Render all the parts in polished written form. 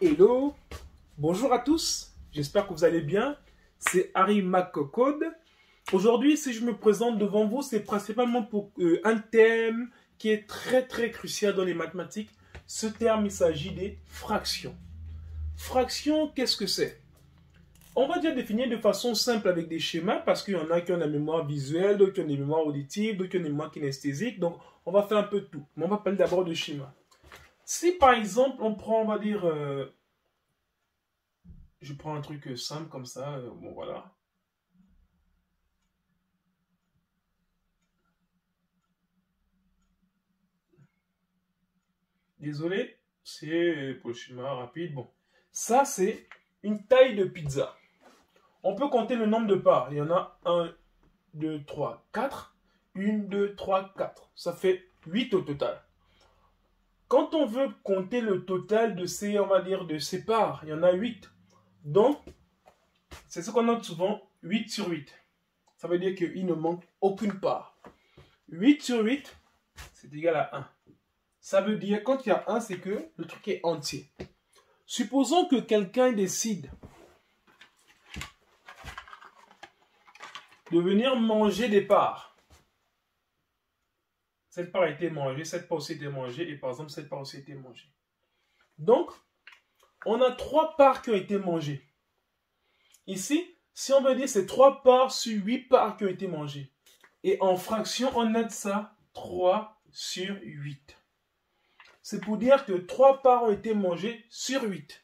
Hello, bonjour à tous, j'espère que vous allez bien. C'est Harry McCode. Aujourd'hui, si je me présente devant vous, c'est principalement pour un thème qui est très crucial dans les mathématiques. Ce terme, il s'agit des fractions. Fractions, qu'est-ce que c'est? On va déjà définir de façon simple avec des schémas parce qu'il y en a qui ont la mémoire visuelle, d'autres qui ont des mémoires auditives, d'autres qui ont des mémoires kinesthésiques. Donc, on va faire un peu de tout. Mais on va parler d'abord de schémas. Si par exemple, on prend, on va dire, je prends un truc simple comme ça, bon voilà. Désolé, c'est pour le schéma rapide. Bon, ça c'est une taille de pizza. On peut compter le nombre de parts. Il y en a 1, 2, 3, 4. 1, 2, 3, 4. Ça fait 8 au total. Quand on veut compter le total de ces, on va dire, de ces parts, il y en a 8. Donc, c'est ce qu'on note souvent, 8 sur 8. Ça veut dire qu'il ne manque aucune part. 8 sur 8, c'est égal à 1. Ça veut dire, quand il y a 1, c'est que le truc est entier. Supposons que quelqu'un décide de venir manger des parts. Cette part a été mangée, cette part aussi a été mangée, et par exemple, cette part aussi a été mangée. Donc, on a 3 parts qui ont été mangées. Ici, si on veut dire c'est 3 parts sur 8 parts qui ont été mangées. Et en fraction, on note ça 3 sur 8. C'est pour dire que 3 parts ont été mangées sur 8.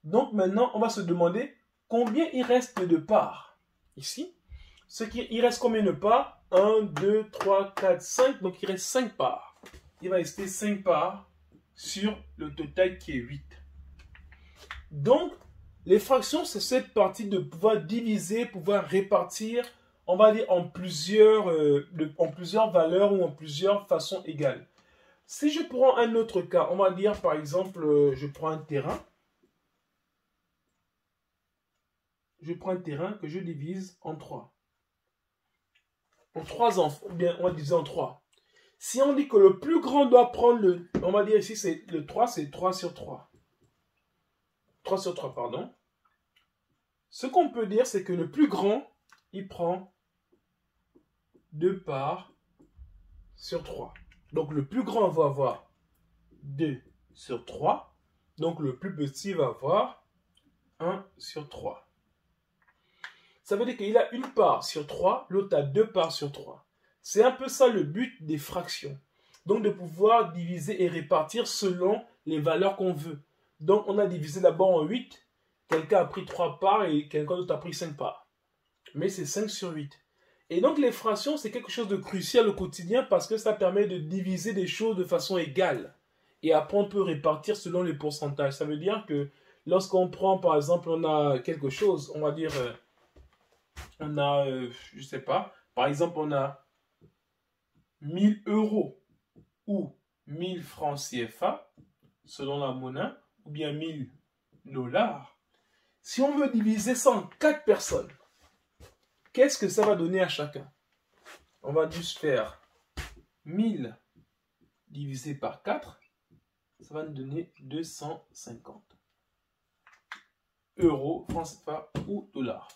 Donc maintenant, on va se demander combien il reste de parts. Ici, il reste combien de parts? 1, 2, 3, 4, 5. Donc il reste 5 parts. Il va rester 5 parts sur le total qui est 8. Donc, les fractions, c'est cette partie de pouvoir diviser, pouvoir répartir, on va dire en plusieurs valeurs ou en plusieurs façons égales. Si je prends un autre cas, on va dire par exemple, je prends un terrain. Je prends un terrain que je divise en 3. En 3 enfants, ou bien on va diviser en 3. Si on dit que le plus grand doit prendre on va dire ici c'est le 3, c'est 3 sur 3. 3 sur 3, pardon. Ce qu'on peut dire, c'est que le plus grand, il prend 2 parts sur 3. Donc le plus grand va avoir 2 sur 3. Donc le plus petit va avoir 1 sur 3. Ça veut dire qu'il a une part sur 3, l'autre a 2 parts sur 3. C'est un peu ça le but des fractions. Donc de pouvoir diviser et répartir selon les valeurs qu'on veut. Donc on a divisé d'abord en 8. Quelqu'un a pris 3 parts et quelqu'un d'autre a pris 5 parts. Mais c'est 5 sur 8. Et donc les fractions, c'est quelque chose de crucial au quotidien parce que ça permet de diviser des choses de façon égale. Et après, on peut répartir selon les pourcentages. Ça veut dire que lorsqu'on prend, par exemple, on a quelque chose, on va dire, on a, je sais pas, par exemple, on a 1000 euros ou 1000 francs CFA, selon la monnaie, ou bien 1000 dollars. Si on veut diviser ça en 4 personnes, qu'est-ce que ça va donner à chacun? On va juste faire 1000 divisé par 4, ça va nous donner 250 euros, francs CFA ou dollars.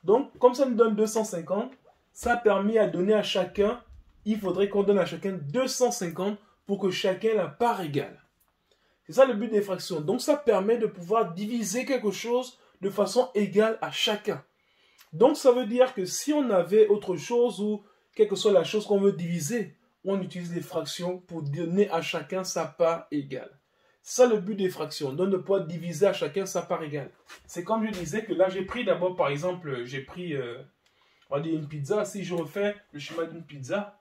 Donc, comme ça nous donne 250, ça a permis à donner à chacun, il faudrait qu'on donne à chacun 250 pour que chacun ait la part égale. C'est ça le but des fractions. Donc, ça permet de pouvoir diviser quelque chose de façon égale à chacun. Donc, ça veut dire que si on avait autre chose ou quelle que soit la chose qu'on veut diviser, on utilise les fractions pour donner à chacun sa part égale. C'est ça le but des fractions, donc de pouvoir diviser à chacun sa part égale. C'est comme je disais que là, j'ai pris d'abord, par exemple, j'ai pris, on va dire une pizza. Si je refais le schéma d'une pizza,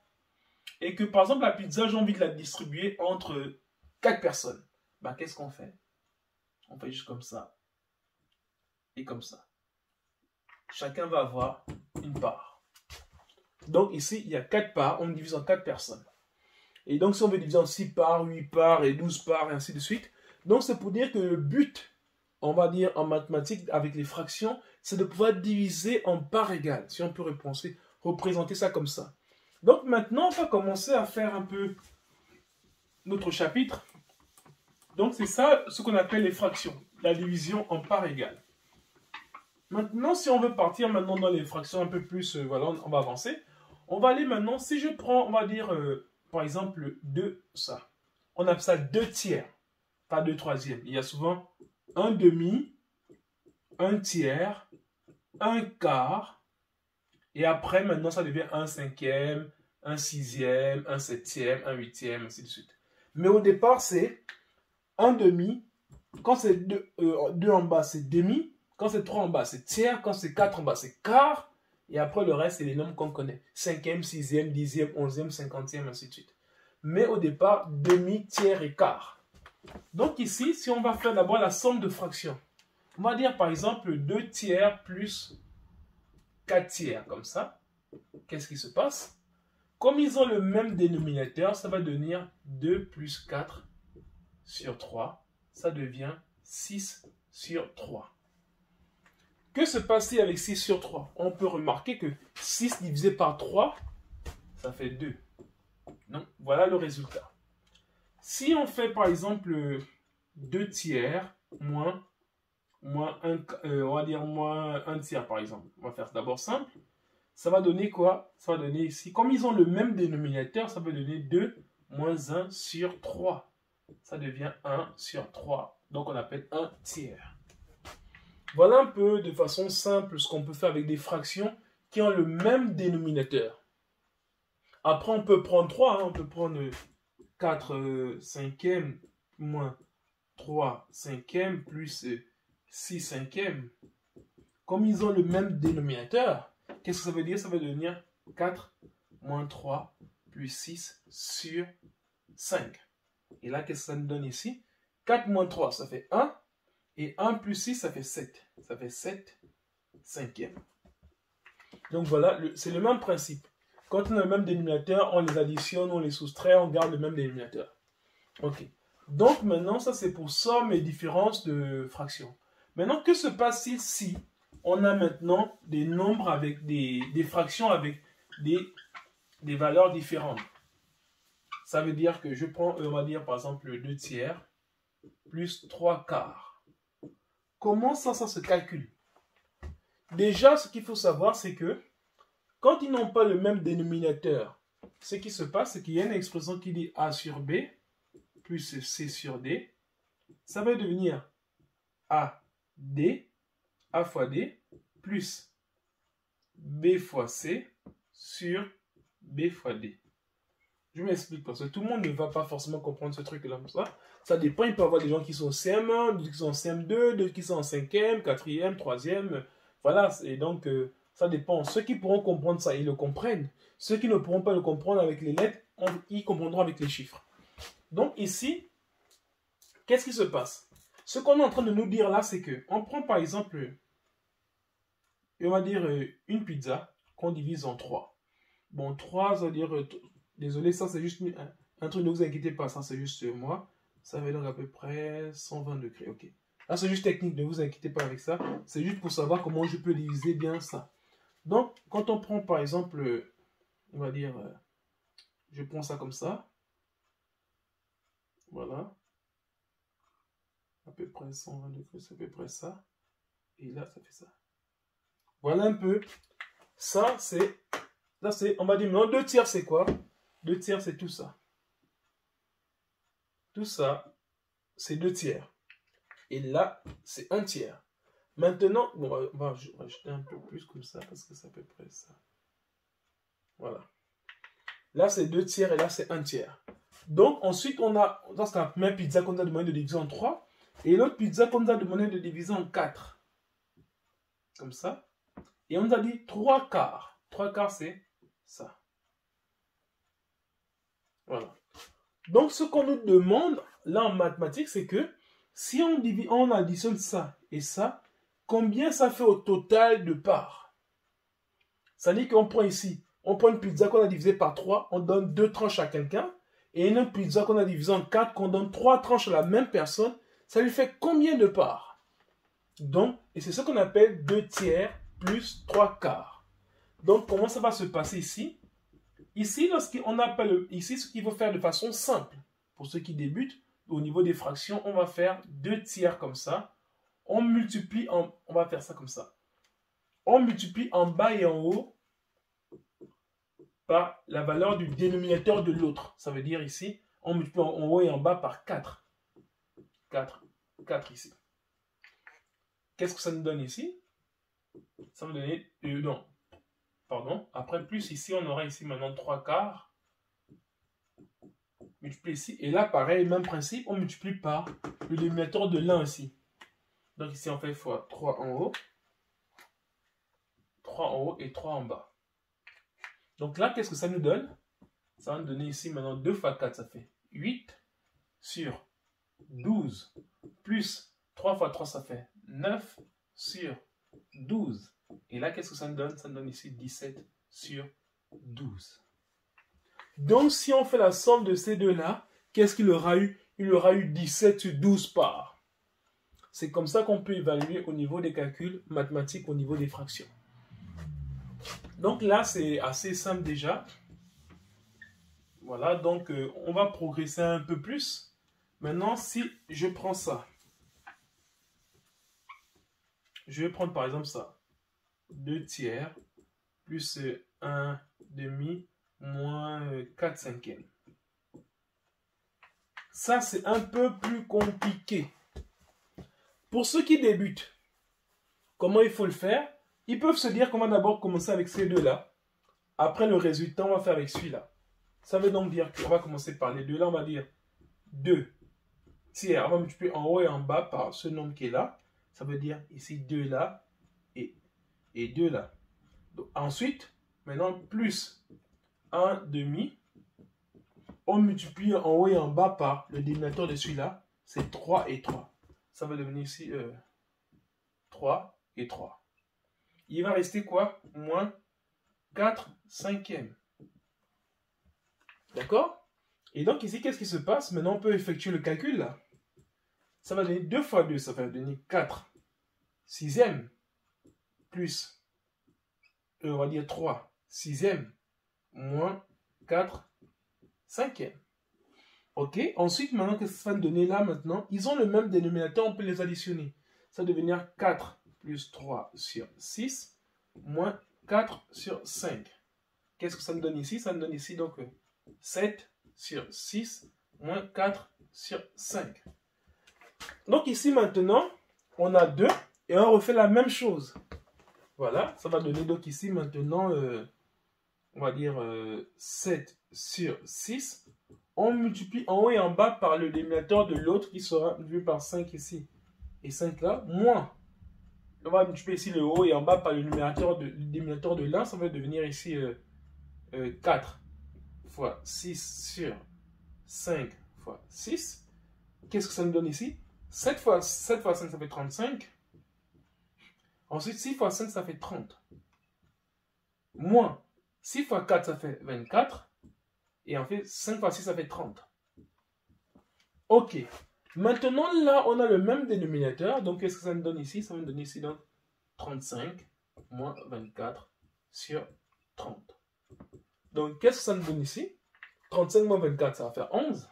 et que par exemple, la pizza, j'ai envie de la distribuer entre 4 personnes, ben, qu'est-ce qu'on fait? On fait juste comme ça et comme ça. Chacun va avoir une part. Donc ici, il y a 4 parts, on divise en 4 personnes. Et donc si on veut diviser en 6 parts, 8 parts et 12 parts et ainsi de suite. Donc c'est pour dire que le but, on va dire en mathématiques avec les fractions, c'est de pouvoir diviser en parts égales. Si on peut représenter ça comme ça. Donc maintenant, on va commencer à faire un peu notre chapitre. Donc, c'est ça ce qu'on appelle les fractions, la division en parts égales. Maintenant, si on veut partir maintenant dans les fractions un peu plus, voilà, on va avancer. On va aller maintenant, si je prends, on va dire, par exemple, 2, ça. On appelle ça 2 tiers, pas 2 troisièmes. Il y a souvent un demi, un tiers, un quart, et après, maintenant, ça devient un cinquième, un sixième, un septième, un huitième, ainsi de suite. Mais au départ, c'est un demi. Quand c'est 2 en bas, c'est demi. Quand c'est 3 en bas, c'est tiers. Quand c'est 4 en bas, c'est quart. Et après, le reste, c'est les nombres qu'on connaît. Cinquième, sixième, dixième, onzième, cinquantième, ainsi de suite. Mais au départ, demi, tiers et quart. Donc ici, si on va faire d'abord la somme de fractions, on va dire par exemple 2 tiers plus 4 tiers, comme ça. Qu'est-ce qui se passe? Comme ils ont le même dénominateur, ça va devenir 2 plus 4 sur 3. Ça devient 6 sur 3. Que se passe-t-il avec 6 sur 3? On peut remarquer que 6 divisé par 3, ça fait 2. Donc, voilà le résultat. Si on fait par exemple 2 tiers moins un, on va dire moins 1 tiers par exemple. On va faire d'abord simple. Ça va donner quoi? Ça va donner ici, comme ils ont le même dénominateur, ça va donner 2 moins 1 sur 3. Ça devient 1 sur 3. Donc on appelle 1 tiers. Voilà un peu de façon simple ce qu'on peut faire avec des fractions qui ont le même dénominateur. Après on peut prendre 3, hein, on peut prendre 4 cinquièmes moins 3 cinquièmes plus 6 cinquièmes. Comme ils ont le même dénominateur, qu'est-ce que ça veut dire? Ça veut devenir 4 moins 3 plus 6 sur 5. Et là, qu'est-ce que ça nous donne ici? 4 moins 3, ça fait 1. Et 1 plus 6, ça fait 7. Ça fait 7 cinquièmes. Donc voilà, c'est le même principe. Quand on a le même dénominateur, on les additionne, on les soustrait, on garde le même dénominateur. Ok. Donc maintenant, ça c'est pour somme et différence de fractions. Maintenant, que se passe-t-il si on a maintenant des nombres avec des fractions avec des valeurs différentes? Ça veut dire que je prends, on va dire par exemple 2 tiers plus 3 quarts. Comment ça se calcule? Déjà, ce qu'il faut savoir, c'est que quand ils n'ont pas le même dénominateur, ce qui se passe, c'est qu'il y a une expression qui dit A sur B plus C sur D. Ça va devenir A fois D, plus B fois C sur B fois D. Je m'explique parce que tout le monde ne va pas forcément comprendre ce truc-là comme ça. Ça dépend, il peut y avoir des gens qui sont CM1, d'autres qui sont CM2, d'autres qui sont en 5e, 4e, 3e. Voilà, et donc ça dépend. Ceux qui pourront comprendre ça, ils le comprennent. Ceux qui ne pourront pas le comprendre avec les lettres, ils comprendront avec les chiffres. Donc ici, qu'est-ce qui se passe? Ce qu'on est en train de nous dire là, c'est que on prend par exemple, on va dire une pizza qu'on divise en 3. Bon, 3, ça veut dire, désolé, ça c'est juste un truc, ne vous inquiétez pas, ça c'est juste moi. Ça fait donc à peu près 120 degrés, ok. Là c'est juste technique, ne vous inquiétez pas avec ça. C'est juste pour savoir comment je peux diviser bien ça. Donc, quand on prend par exemple, on va dire, je prends ça comme ça. Voilà. À peu près 120 degrés, c'est à peu près ça. Et là, ça fait ça. Voilà un peu. Ça, c'est, on va dire, non, 2 tiers, c'est quoi? 2 tiers, c'est tout ça. Tout ça, c'est 2 tiers. Et là, c'est 1 tiers. Maintenant, bon, on va rajouter un peu plus comme ça, parce que c'est à peu près ça. Voilà. Là, c'est 2 tiers et là, c'est 1 tiers. Donc, ensuite, on a, dans la première pizza qu'on nous a demandé de diviser en 3, et l'autre pizza qu'on nous a demandé de diviser en 4. Comme ça. Et on nous a dit 3 quarts. 3 quarts, c'est ça. Voilà. Donc, ce qu'on nous demande, là, en mathématiques, c'est que si on additionne ça et ça, combien ça fait au total de parts? Ça dit qu'on prend ici, on prend une pizza qu'on a divisée par 3, on donne 2 tranches à quelqu'un, et une pizza qu'on a divisée en 4, qu'on donne 3 tranches à la même personne, ça lui fait combien de parts? Donc, et c'est ce qu'on appelle 2 tiers plus 3 quarts. Donc, comment ça va se passer ici? Ici, lorsqu'on appelle, ici, ce qu'il faut faire de façon simple, pour ceux qui débutent, au niveau des fractions, on va faire 2 tiers comme ça. On multiplie on va faire ça comme ça. On multiplie en bas et en haut par la valeur du dénominateur de l'autre. Ça veut dire ici, on multiplie en haut et en bas par 4. 4 ici. Qu'est-ce que ça nous donne ici? Ça va donner... non. Pardon. Après, plus ici, on aura ici maintenant 3 quarts. Multiplie ici. Et là, pareil, même principe, on multiplie par le dénominateur de l'un ici. Donc ici, on fait fois 3 en haut. 3 en haut et 3 en bas. Donc là, qu'est-ce que ça nous donne? Ça va nous donner ici maintenant 2 fois 4, ça fait 8 sur 12. Plus 3 fois 3, ça fait 9 sur 12. Et là, qu'est-ce que ça nous donne? Ça nous donne ici 17 sur 12. Donc, si on fait la somme de ces deux-là, qu'est-ce qu'il aura eu? Il aura eu 17 sur 12 parts. C'est comme ça qu'on peut évaluer au niveau des calculs mathématiques, au niveau des fractions. Donc là, c'est assez simple déjà. Voilà, donc on va progresser un peu plus. Maintenant, si je prends ça, je vais prendre par exemple ça. 2 tiers plus 1 demi moins 4 cinquièmes. Ça, c'est un peu plus compliqué. Pour ceux qui débutent, comment il faut le faire? Ils peuvent se dire qu'on va d'abord commencer avec ces deux-là. Après, le résultat, on va faire avec celui-là. Ça veut donc dire qu'on va commencer par les deux-là. On va dire 2 tiers. On va multiplier en haut et en bas par ce nombre qui est là. Ça veut dire ici 2 là et 2 là. Donc, ensuite, maintenant, plus 1 demi. On multiplie en haut et en bas par le dénominateur de celui-là. C'est 3 et 3. Ça va devenir ici 3 et 3. Il va rester quoi? Moins 4 cinquièmes. D'accord? Et donc ici, qu'est-ce qui se passe? Maintenant, on peut effectuer le calcul là. Ça va donner 2 fois 2, ça va donner 4 sixièmes. Plus, on va dire 3 sixièmes. Moins 4 cinquièmes. Ok? Ensuite, maintenant, qu'est-ce que ça va donner là maintenant? Ils ont le même dénominateur, on peut les additionner. Ça va devenir 4 plus 3 sur 6, moins 4 sur 5. Qu'est-ce que ça me donne ici? Ça me donne ici donc 7 sur 6, moins 4 sur 5. Donc ici maintenant, on a 2 et on refait la même chose. Voilà, ça va donner donc ici maintenant, on va dire 7 sur 6. On multiplie en haut et en bas par le dénominateur de l'autre qui sera multiplié par 5 ici. Et 5 là, moins. On va multiplier ici le haut et en bas par le dénominateur de l'un. Ça va devenir ici 4 fois 6 sur 5 fois 6. Qu'est-ce que ça nous donne ici? 7 fois 5, ça fait 35. Ensuite, 6 fois 5, ça fait 30. Moins 6 fois 4, ça fait 24. Et en fait, 5 fois 6, ça fait 30. Ok. Maintenant, là, on a le même dénominateur. Donc, qu'est-ce que ça nous donne ici? Ça va nous donner ici donc 35 moins 24 sur 30. Donc, qu'est-ce que ça nous donne ici? 35 moins 24, ça va faire 11.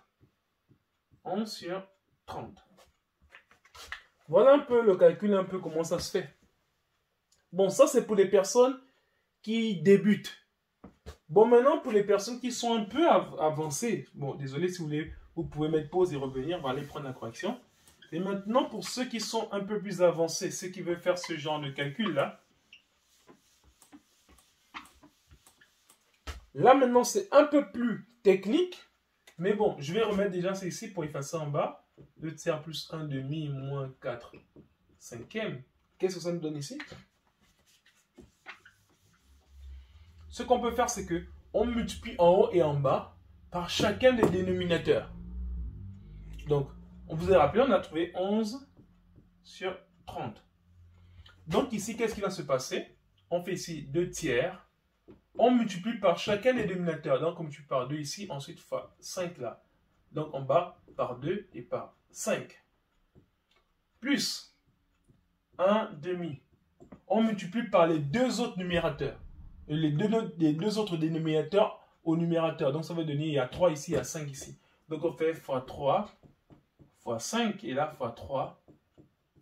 11 sur 30. Voilà un peu le calcul, un peu comment ça se fait. Bon, ça, c'est pour les personnes qui débutent. Bon, maintenant, pour les personnes qui sont un peu avancées, bon, désolé, si vous voulez, vous pouvez mettre pause et revenir, on va aller prendre la correction. Et maintenant, pour ceux qui sont un peu plus avancés, ceux qui veulent faire ce genre de calcul-là, là, maintenant, c'est un peu plus technique, mais bon, je vais remettre déjà ça ici pour effacer en bas. 2 tiers plus 1 demi moins 4 cinquièmes. Qu'est-ce que ça nous donne ici? Ce qu'on peut faire, c'est que on multiplie en haut et en bas par chacun des dénominateurs. Donc, on vous a rappelé, on a trouvé 11 sur 30. Donc ici, qu'est-ce qui va se passer? On fait ici 2 tiers. On multiplie par chacun des dénominateurs. Donc, on multiplie par 2 ici, ensuite fois 5 là. Donc, en bas, par 2 et par 5. Plus 1 demi. On multiplie par les deux autres numérateurs. Et les deux autres dénominateurs au numérateur. Donc, ça va donner, il y a 3 ici, il y a 5 ici. Donc, on fait fois 3 fois 5, et là, fois 3,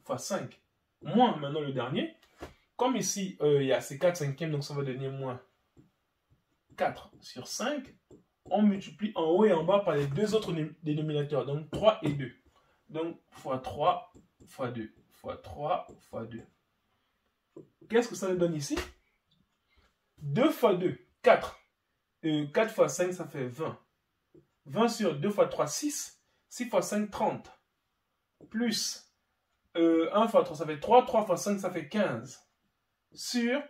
fois 5. Moins, maintenant, le dernier. Comme ici, il y a ces 4 cinquièmes, donc ça va donner moins 4 sur 5. On multiplie en haut et en bas par les deux autres dénominateurs, donc 3 et 2. Donc, fois 3, fois 2, fois 3, fois 2. Qu'est-ce que ça nous donne ici? 2 fois 2, 4. 4 fois 5, ça fait 20. 20 sur 2 fois 3, 6. 6 fois 5, 30. Plus 1 fois 3, ça fait 3. 3 fois 5, ça fait 15. Sur,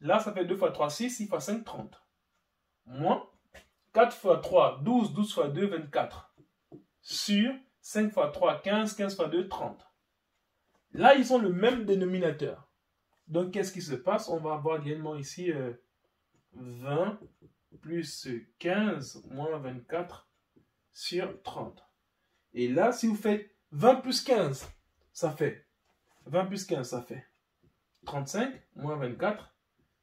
là, ça fait 2 fois 3, 6. 6 fois 5, 30. Moins 4 fois 3, 12. 12 fois 2, 24. Sur 5 fois 3, 15. 15 fois 2, 30. Là, ils ont le même dénominateur. Donc, qu'est-ce qui se passe? On va avoir également ici 20 plus 15 moins 24 sur 30. Et là, si vous faites 20 plus 15, ça fait 20 plus 15, ça fait 35 moins 24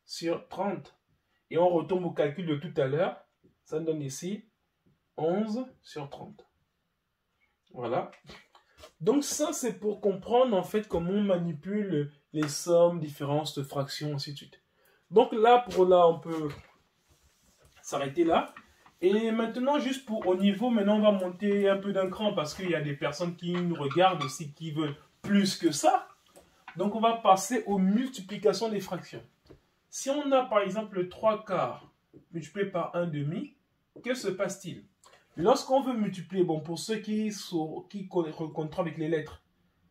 sur 30. Et on retombe au calcul de tout à l'heure. Ça nous donne ici 11 sur 30. Voilà. Donc ça, c'est pour comprendre en fait comment on manipule les sommes, différences de fractions, ainsi de suite. Donc là, on peut s'arrêter là. Et maintenant, juste pour au niveau, maintenant on va monter un peu d'un cran parce qu'il y a des personnes qui nous regardent aussi qui veulent plus que ça. Donc on va passer aux multiplications des fractions. Si on a par exemple le 3 quarts multiplié par 1 demi, que se passe-t-il? Lorsqu'on veut multiplier, bon, pour ceux qui rencontrent avec les lettres,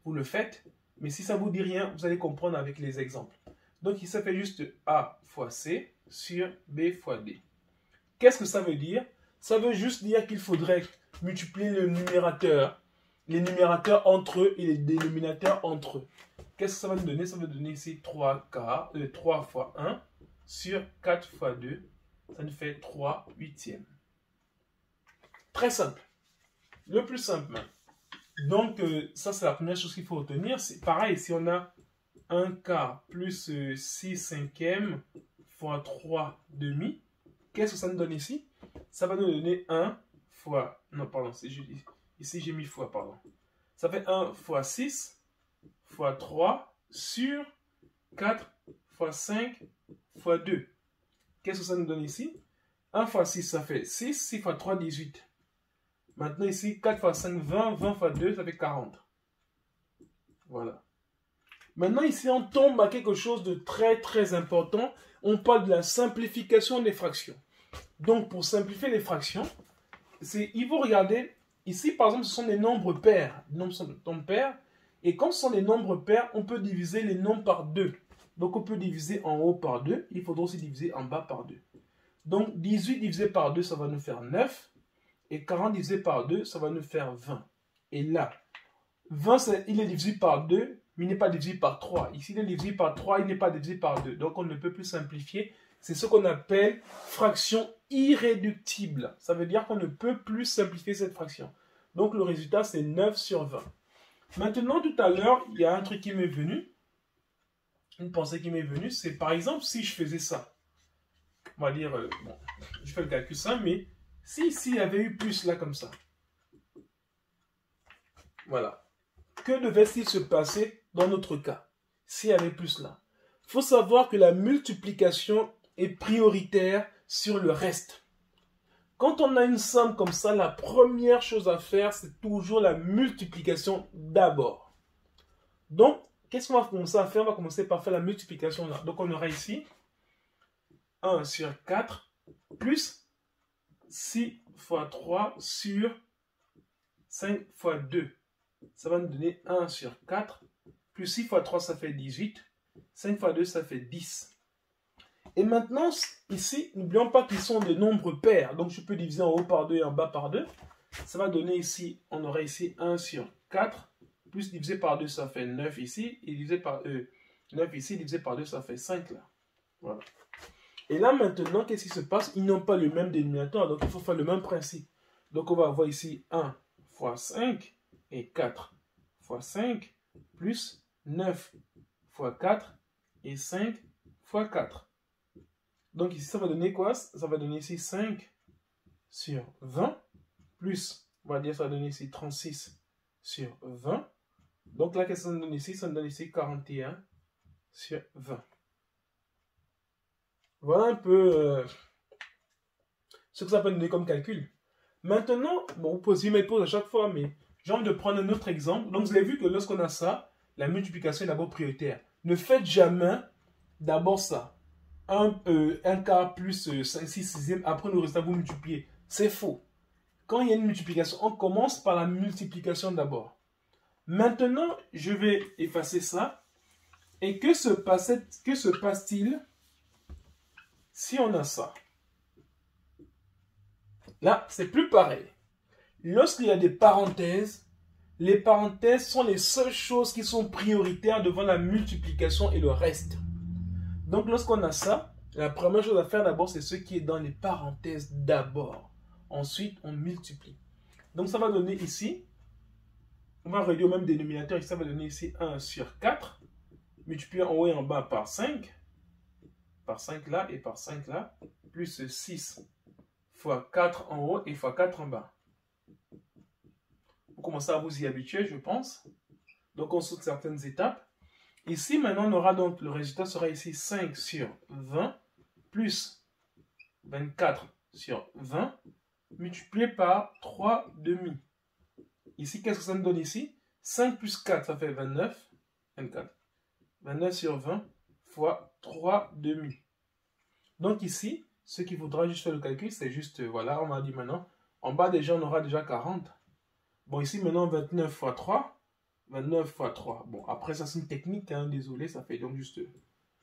vous le faites, mais si ça ne vous dit rien, vous allez comprendre avec les exemples. Donc, il s'appelle juste A fois C sur B fois D. Qu'est-ce que ça veut dire? Ça veut juste dire qu'il faudrait multiplier les numérateurs entre eux et les dénominateurs entre eux. Qu'est-ce que ça va nous donner? Ça va nous donner ici 3 fois 1 sur 4 fois 2. Ça nous fait 3 huitièmes. Très simple. Le plus simple même. Donc, ça, c'est la première chose qu'il faut retenir. C'est pareil, si on a 1 quart plus 6 cinquièmes fois 3 demi, qu'est-ce que ça nous donne ici? Ça va nous donner 1 fois... Non, pardon, ici j'ai mis fois, pardon. Ça fait 1 fois 6 fois 3 sur 4 fois 5 fois 2. Qu'est-ce que ça nous donne ici? 1 fois 6, ça fait 6. 6 fois 3, 18. Maintenant ici, 4 fois 5, 20. 20 fois 2, ça fait 40. Voilà. Maintenant ici, on tombe à quelque chose de très très important. On parle de la simplification des fractions. Donc pour simplifier les fractions, il faut regarder, ici par exemple ce sont des nombres pairs. Les nombres sont des nombres pairs. Et comme ce sont des nombres pairs, on peut diviser les nombres par 2. Donc on peut diviser en haut par 2. Il faudra aussi diviser en bas par 2. Donc 18 divisé par 2, ça va nous faire 9. Et 40 divisé par 2, ça va nous faire 20. Et là, 20, il est divisé par 2, mais il n'est pas divisé par 3. Ici, il est divisé par 3, il n'est pas divisé par 2. Donc, on ne peut plus simplifier. C'est ce qu'on appelle fraction irréductible. Ça veut dire qu'on ne peut plus simplifier cette fraction. Donc, le résultat, c'est 9 sur 20. Maintenant, tout à l'heure, il y a un truc qui m'est venu. Une pensée qui m'est venue, c'est par exemple, si je faisais ça. On va dire, bon, je fais le calcul simple, mais si ici, il y avait eu plus là, comme ça. Voilà. Que devait-il se passer dans notre cas, s'il y avait plus là? Il faut savoir que la multiplication est prioritaire sur le reste. Quand on a une somme comme ça, la première chose à faire, c'est toujours la multiplication d'abord. Donc, qu'est-ce qu'on va commencer à faire? On va commencer par faire la multiplication là. Donc, on aura ici 1 sur 4 plus 6 fois 3 sur 5 fois 2. Ça va nous donner 1 sur 4. Plus 6 fois 3, ça fait 18. 5 fois 2, ça fait 10. Et maintenant, ici, n'oublions pas qu'ils sont des nombres pairs. Donc, je peux diviser en haut par 2 et en bas par 2. Ça va donner ici, on aura ici 1 sur 4. Plus divisé par 2, ça fait 9 ici. Et divisé par 9 ici, divisé par 2, ça fait 5 là. Voilà. Et là, maintenant, qu'est-ce qui se passe? Ils n'ont pas le même dénominateur. Donc, il faut faire le même principe. Donc, on va avoir ici 1 fois 5 et 4 fois 5 plus 9 fois 4 et 5 fois 4. Donc ici, ça va donner quoi? Ça va donner ici 5 sur 20 plus, on va dire ça va donner ici 36 sur 20. Donc là, qu'est-ce que ça me donne ici? Ça me donne ici 41 sur 20. Voilà un peu ce que ça peut donner comme calcul. Maintenant, bon, vous posez mes pauses à chaque fois, mais j'ai envie de prendre un autre exemple. Donc, vous avez vu que lorsqu'on a ça, la multiplication est d'abord prioritaire. Ne faites jamais d'abord ça. Un quart plus 5, 6 sixième, après le résultat, vous multipliez. C'est faux. Quand il y a une multiplication, on commence par la multiplication d'abord. Maintenant, je vais effacer ça. Et que se passe-t-il si on a ça? Là, c'est plus pareil. Lorsqu'il y a des parenthèses, les parenthèses sont les seules choses qui sont prioritaires devant la multiplication et le reste. Donc, lorsqu'on a ça, la première chose à faire d'abord, c'est ce qui est dans les parenthèses d'abord. Ensuite, on multiplie. Donc, ça va donner ici, on va réduire au même dénominateur, et ça va donner ici 1 sur 4, multiplié en haut et en bas par 5 là et par 5 là, plus 6 fois 4 en haut et fois 4 en bas. Vous commencez à vous y habituer, je pense. Donc, on saute certaines étapes. Ici, maintenant, on aura donc, le résultat sera ici 5 sur 20 plus 24 sur 20 multiplié par 3 demi. Ici, qu'est-ce que ça me donne ici? 5 plus 4, ça fait 29. 24. 29 sur 20 fois 3 demi. Donc ici, ce qu'il faudra juste faire le calcul, c'est juste, voilà, on m'a dit maintenant, en bas déjà, on aura déjà 40. Bon, ici, maintenant, 29 fois 3. 29 fois 3. Bon, après, ça, c'est une technique, hein, désolé, ça fait donc juste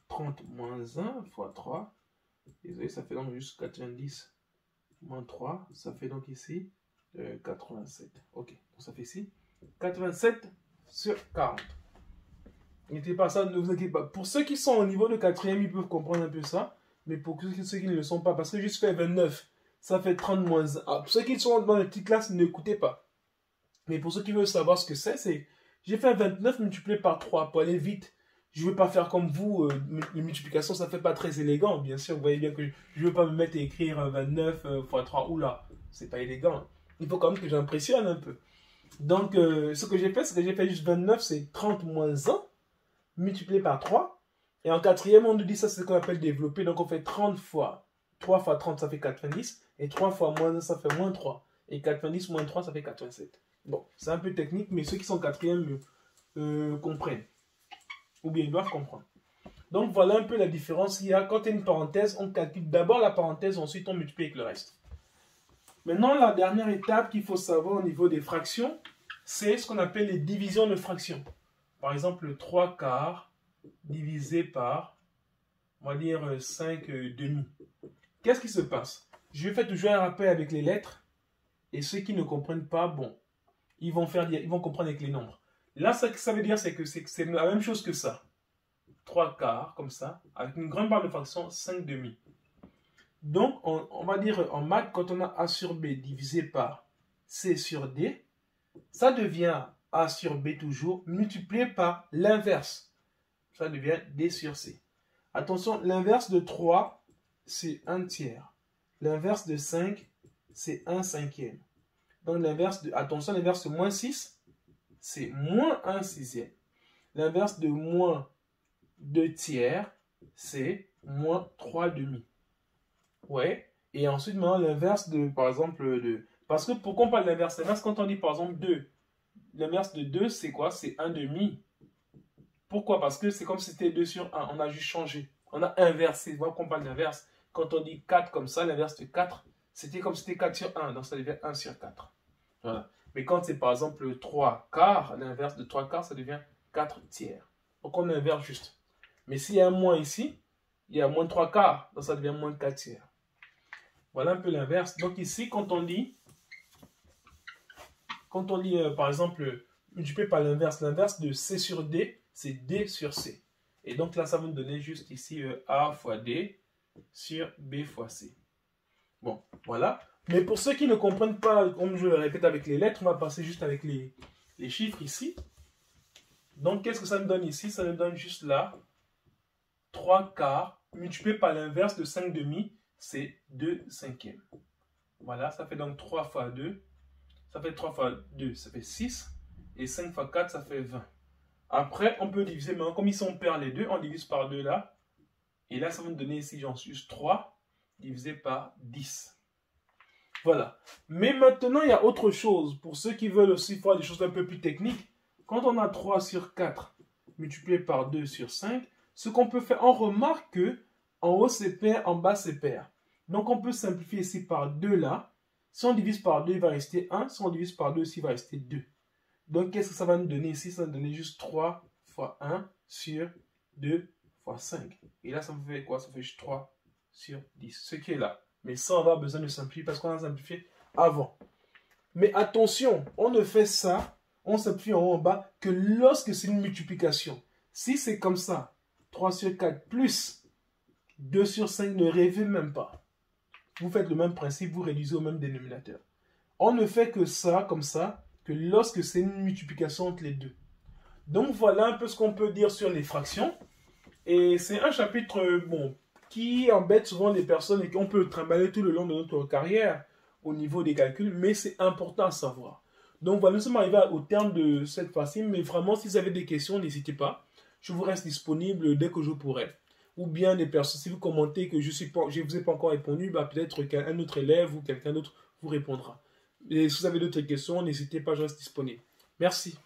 30 moins 1 fois 3. Désolé, ça fait donc juste 90 moins 3. Ça fait donc ici 87. Ok, donc ça fait ici 87 sur 40. N'était pas ça, ne vous inquiétez pas. Pour ceux qui sont au niveau de quatrième, ils peuvent comprendre un peu ça. Mais pour ceux qui ne le sont pas, parce que juste fait 29, ça fait 30 moins 1. Ah, pour ceux qui sont dans les petites classes, n'écoutez pas. Mais pour ceux qui veulent savoir ce que c'est, j'ai fait 29 multiplié par 3 pour aller vite. Je ne veux pas faire comme vous, les multiplications, ça ne fait pas très élégant. Bien sûr, vous voyez bien que je ne veux pas me mettre à écrire 29 fois 3. Oula, c'est pas élégant. Il faut quand même que j'impressionne un peu. Donc, ce que j'ai fait, c'est que j'ai fait juste 29, c'est 30 moins 1, multiplié par 3. Et en quatrième, on nous dit ça, c'est ce qu'on appelle développer. Donc, on fait 30 fois 3 fois 30, ça fait 90. Et 3 fois moins 1, ça fait moins 3. Et 90 moins 3, ça fait 87. Bon, c'est un peu technique, mais ceux qui sont quatrième comprennent. Ou bien ils doivent comprendre. Donc, voilà un peu la différence qu'il y a. Quand il y a une parenthèse, on calcule d'abord la parenthèse, ensuite on multiplie avec le reste. Maintenant, la dernière étape qu'il faut savoir au niveau des fractions, c'est ce qu'on appelle les divisions de fractions. Par exemple, 3 quarts divisé par, on va dire, 5 demi. Qu'est-ce qui se passe? Je fais toujours un rappel avec les lettres. Et ceux qui ne comprennent pas, bon, ils vont comprendre avec les nombres. Là, ce que ça veut dire, c'est que c'est la même chose que ça. 3 quarts, comme ça, avec une grande barre de fraction, 5 demi. Donc, on va dire en maths, quand on a A sur B divisé par C sur D, ça devient A sur B toujours, multiplié par l'inverse. Ça devient D sur C. Attention, l'inverse de 3, c'est 1 tiers. L'inverse de 5, c'est 1 cinquième. Donc, attention, l'inverse de moins 6, c'est moins 1 sixième. L'inverse de moins 2 tiers, c'est moins 3 demi. Ouais. Et ensuite, maintenant, l'inverse de, par exemple, de... Parce que pourquoi on parle de l'inverse? L'inverse, quand on dit, par exemple, 2. L'inverse de 2, c'est quoi? C'est 1 demi. Pourquoi? Parce que c'est comme si c'était 2 sur 1. On a juste changé. On a inversé. Voilà pourquoi on parle d'inverse. Quand on dit 4 comme ça, l'inverse de 4, c'était comme si c'était 4 sur 1. Donc, ça devient 1 sur 4. Voilà. Mais quand c'est, par exemple, 3 quarts, l'inverse de 3 quarts, ça devient 4 tiers. Donc, on inverse juste. Mais s'il y a un moins ici, il y a moins 3 quarts. Donc, ça devient moins 4 tiers. Voilà un peu l'inverse. Donc ici, quand on lit, par exemple, multiplié par l'inverse de C sur D, c'est D sur C. Et donc là, ça va nous donner juste ici A fois D sur B fois C. Bon, voilà. Mais pour ceux qui ne comprennent pas, comme je le répète avec les lettres, on va passer juste avec les chiffres ici. Donc, qu'est-ce que ça nous donne ici? Ça nous donne juste là 3 quarts multiplié par l'inverse de 5 demi, c'est 2 cinquièmes. Voilà, ça fait donc 3 fois 2. Ça fait 3 fois 2, ça fait 6. Et 5 fois 4, ça fait 20. Après, on peut diviser, mais comme ici on perd les deux, on divise par 2 là. Et là, ça va nous donner ici, j'en suis 3 divisé par 10. Voilà. Mais maintenant, il y a autre chose. Pour ceux qui veulent aussi faire des choses un peu plus techniques, quand on a 3 sur 4 multiplié par 2 sur 5, ce qu'on peut faire, on remarque que en haut c'est pair, en bas c'est pair. Donc on peut simplifier ici par 2 là. Si on divise par 2, il va rester 1. Si on divise par 2, il va rester 2. Donc qu'est-ce que ça va nous donner ici? Ça va nous donner juste 3 fois 1 sur 2 fois 5. Et là, ça me fait quoi? Ça fait juste 3 sur 10. Ce qui est là. Mais sans avoir besoin de simplifier parce qu'on a simplifié avant. Mais attention, on ne fait ça, on simplifie en haut en bas, que lorsque c'est une multiplication. Si c'est comme ça, 3 sur 4 plus 2 sur 5, ne rêvez même pas. Vous faites le même principe, vous réduisez au même dénominateur. On ne fait que ça, comme ça, que lorsque c'est une multiplication entre les deux. Donc voilà un peu ce qu'on peut dire sur les fractions. Et c'est un chapitre, bon, qui embête souvent les personnes et qu'on peut trimballer tout le long de notre carrière au niveau des calculs, mais c'est important à savoir. Donc voilà, nous sommes arrivés au terme de cette partie, mais vraiment, si vous avez des questions, n'hésitez pas. Je vous reste disponible dès que je pourrai. Ou bien des personnes, si vous commentez que je ne vous ai pas encore répondu, bah, peut-être qu'un autre élève ou quelqu'un d'autre vous répondra. Et si vous avez d'autres questions, n'hésitez pas, je reste disponible. Merci.